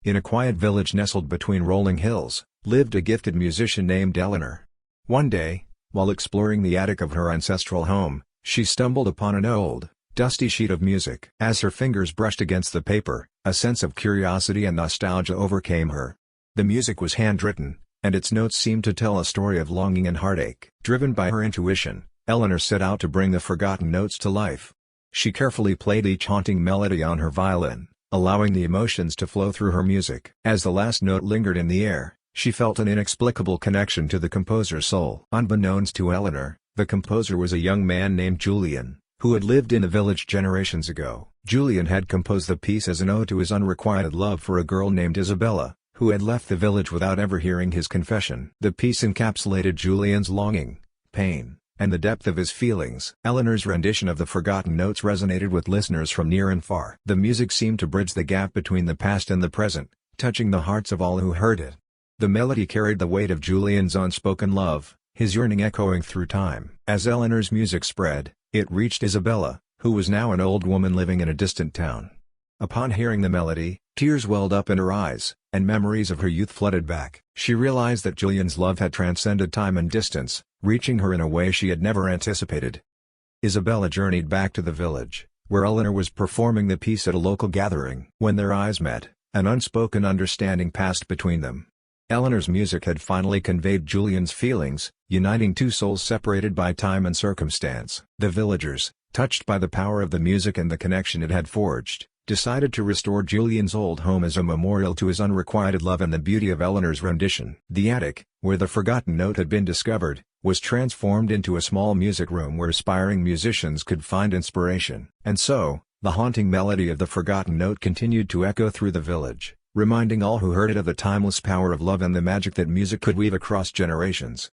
In a quiet village nestled between rolling hills, lived a gifted musician named Eleanor. One day, while exploring the attic of her ancestral home, she stumbled upon an old, dusty sheet of music. As her fingers brushed against the paper, a sense of curiosity and nostalgia overcame her. The music was handwritten, and its notes seemed to tell a story of longing and heartache. Driven by her intuition, Eleanor set out to bring the forgotten notes to life. She carefully played each haunting melody on her violin, allowing the emotions to flow through her music. As the last note lingered in the air, she felt an inexplicable connection to the composer's soul. Unbeknownst to Eleanor, the composer was a young man named Julian, who had lived in the village generations ago. Julian had composed the piece as an ode to his unrequited love for a girl named Isabella, who had left the village without ever hearing his confession. The piece encapsulated Julian's longing, pain, and the depth of his feelings. Eleanor's rendition of the forgotten notes resonated with listeners from near and far. The music seemed to bridge the gap between the past and the present, touching the hearts of all who heard it. The melody carried the weight of Julian's unspoken love, his yearning echoing through time. As Eleanor's music spread, it reached Isabella, who was now an old woman living in a distant town. Upon hearing the melody, tears welled up in her eyes, and memories of her youth flooded back. She realized that Julian's love had transcended time and distance, reaching her in a way she had never anticipated. Isabella journeyed back to the village, where Eleanor was performing the piece at a local gathering. When their eyes met, an unspoken understanding passed between them. Eleanor's music had finally conveyed Julian's feelings, uniting two souls separated by time and circumstance. The villagers, touched by the power of the music and the connection it had forged, decided to restore Julian's old home as a memorial to his unrequited love and the beauty of Eleanor's rendition. The attic, where the forgotten note had been discovered, was transformed into a small music room where aspiring musicians could find inspiration. And so, the haunting melody of the forgotten note continued to echo through the village, reminding all who heard it of the timeless power of love and the magic that music could weave across generations.